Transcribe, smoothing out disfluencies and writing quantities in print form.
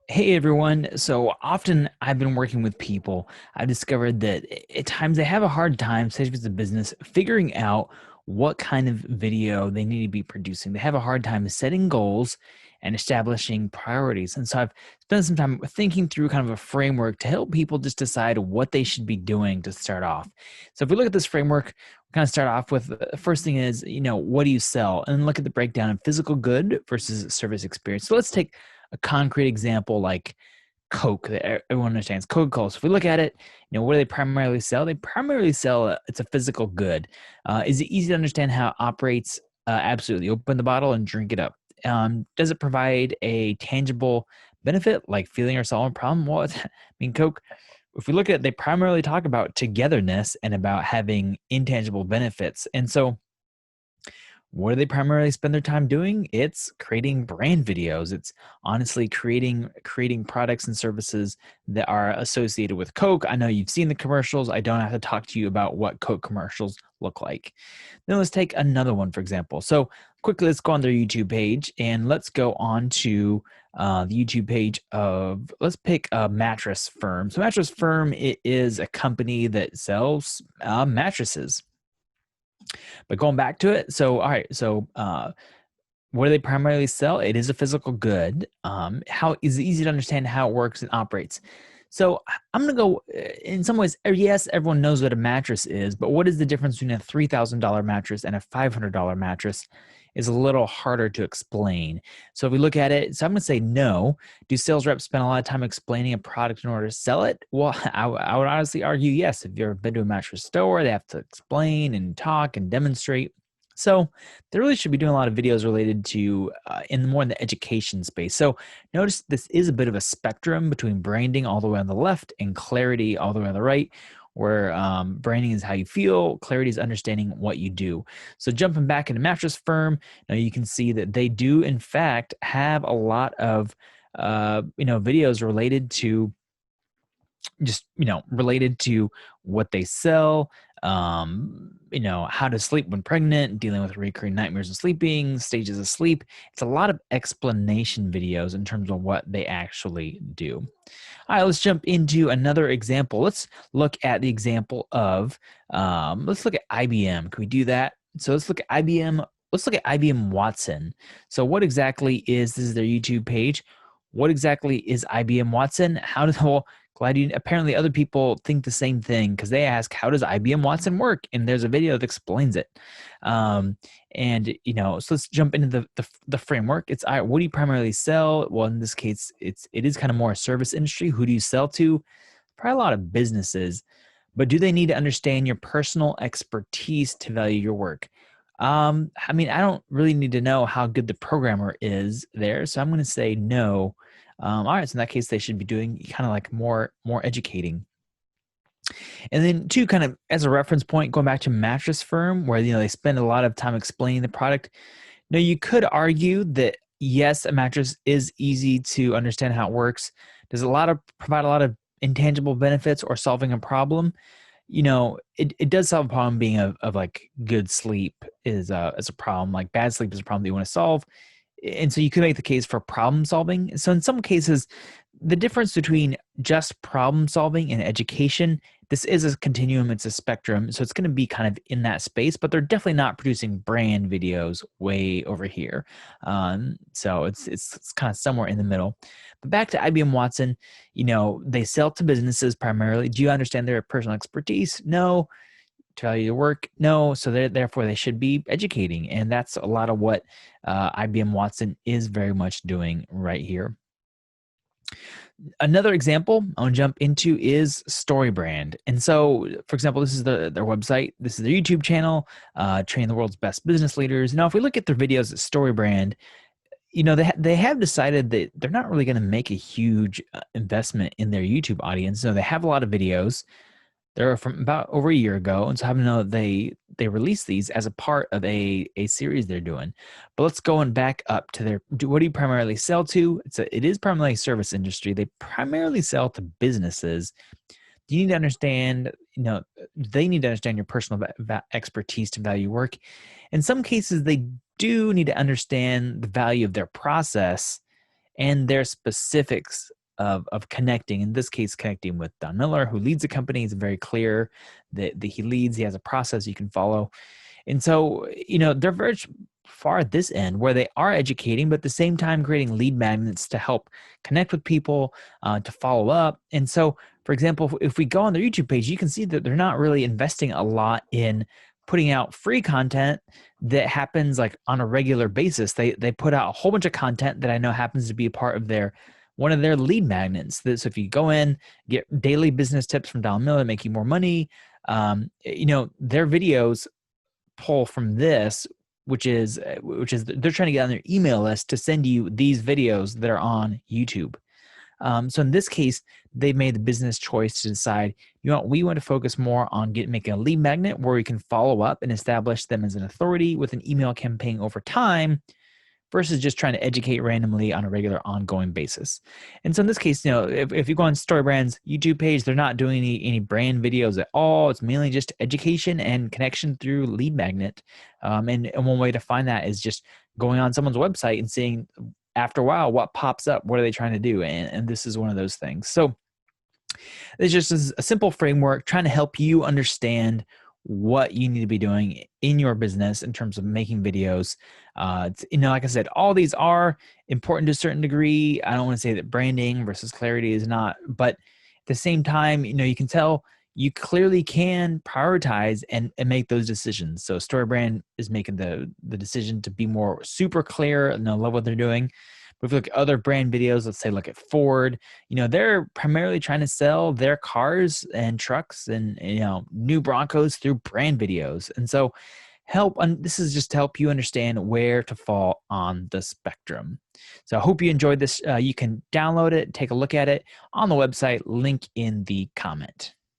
Hey everyone. So often I've been working with people. I've discovered that at times they have a hard time, especially if it's a business, figuring out what kind of video they need to be producing. They have a hard time setting goals and establishing priorities. And so I've spent some time thinking through kind of a framework to help people just decide what they should be doing to start off. So if we look at this framework, we kind of start off with the first thing is, what do you sell? And look at the breakdown of physical good versus service experience. So let's take a concrete example like Coke that everyone understands. Coca-Cola. So if we look at it, what do they primarily sell? They primarily sell it's a physical good. Is it easy to understand how it operates? Absolutely. Open the bottle and drink it up. Does it provide a tangible benefit like feeling or solving a problem? Well, I mean, Coke. If we look at it, they primarily talk about togetherness and about having intangible benefits. And so what do they primarily spend their time doing? It's creating brand videos. It's honestly creating products and services that are associated with Coke. I know you've seen the commercials. I don't have to talk to you about what Coke commercials look like. Then let's take another one, for example. So quickly, let's go on their YouTube page and let's go on to the YouTube page of, let's pick a Mattress Firm. So Mattress Firm, it is a company that sells mattresses. But going back to it, so all right, so what do they primarily sell? It is a physical good. How is it easy to understand how it works and operates? So I'm gonna go in some ways. Yes, everyone knows what a mattress is, but what is the difference between a $3,000 mattress and a $500 mattress? Is a little harder to explain. So if we look at it, so I'm gonna say no. Do sales reps spend a lot of time explaining a product in order to sell it? Well, I would honestly argue yes. If you've ever been to a mattress store, they have to explain and talk and demonstrate. So they really should be doing a lot of videos related to in the education space. So notice this is a bit of a spectrum between branding all the way on the left and clarity all the way on the right, where branding is how you feel, clarity is understanding what you do. So jumping back into Mattress Firm, now you can see that they do in fact have a lot of videos related to related to what they sell, how to sleep when pregnant, dealing with recurring nightmares and sleeping, stages of sleep. It's a lot of explanation videos in terms of what they actually do. All right, let's jump into another example. Let's look at the example of, let's look at IBM. Can we do that? So let's look at IBM. Let's look at IBM Watson. So what exactly is, this is their YouTube page. What exactly is IBM Watson? How does, well, glad you, apparently other people think the same thing because they ask, how does IBM Watson work? And there's a video that explains it. So let's jump into the framework. It's, what do you primarily sell? Well, in this case, it is kind of more a service industry. Who do you sell to? Probably a lot of businesses, but do they need to understand your personal expertise to value your work? I mean, I don't really need to know how good the programmer is there, so I'm going to say no. All right, so in that case, they should be doing kind of like more educating. And then two, kind of as a reference point, going back to Mattress Firm, where they spend a lot of time explaining the product. Now, you could argue that yes, a mattress is easy to understand how it works. Does provide a lot of intangible benefits or solving a problem? It does solve a problem being of like good sleep is a problem. Like bad sleep is a problem that you want to solve. And so you could make the case for problem solving. So in some cases, the difference between just problem solving and education, this is a continuum, it's a spectrum. So it's going to be kind of in that space, but they're definitely not producing brand videos way over here. So it's kind of somewhere in the middle. But back to IBM Watson, they sell to businesses primarily. Do you understand their personal expertise? No. To value your work? No. So therefore, they should be educating. And that's a lot of what IBM Watson is very much doing right here. Another example I want to jump into is StoryBrand. And so, for example, this is their website. This is their YouTube channel, train the world's best business leaders. Now, if we look at their videos at StoryBrand, they have decided that they're not really going to make a huge investment in their YouTube audience. So they have a lot of videos. They're from about over a year ago, and so I happen to know they released these as a part of a series they're doing. But let's go and back up to what do you primarily sell to? It is primarily a service industry. They primarily sell to businesses. You need to understand, they need to understand your personal expertise to value work. In some cases, they do need to understand the value of their process and their specifics of connecting, in this case, connecting with Don Miller, who leads the company. It's very clear that he leads, he has a process you can follow. And so, they're very far at this end where they are educating, but at the same time creating lead magnets to help connect with people, to follow up. And so, for example, if we go on their YouTube page, you can see that they're not really investing a lot in putting out free content that happens like on a regular basis. They put out a whole bunch of content that I know happens to be a part of one of their lead magnets. So if you go in, get daily business tips from Don Miller, make you more money, their videos pull from this, which is they're trying to get on their email list to send you these videos that are on YouTube. So in this case, they made the business choice to decide, we want to focus more on making a lead magnet where we can follow up and establish them as an authority with an email campaign over time, versus just trying to educate randomly on a regular ongoing basis. And so in this case, if you go on StoryBrand's YouTube page, they're not doing any brand videos at all. It's mainly just education and connection through lead magnet. And one way to find that is just going on someone's website and seeing after a while what pops up, what are they trying to do? And this is one of those things. So it's just a simple framework trying to help you understand what you need to be doing in your business in terms of making videos. Like I said, all these are important to a certain degree. I don't want to say that branding versus clarity is not, but at the same time, you can tell you clearly can prioritize and make those decisions. So StoryBrand is making the decision to be more super clear and love what they're doing. But if you look at other brand videos, let's say look at Ford, they're primarily trying to sell their cars and trucks and, new Broncos through brand videos. And so this is just to help you understand where to fall on the spectrum. So I hope you enjoyed this. You can download it, take a look at it on the website, link in the comment.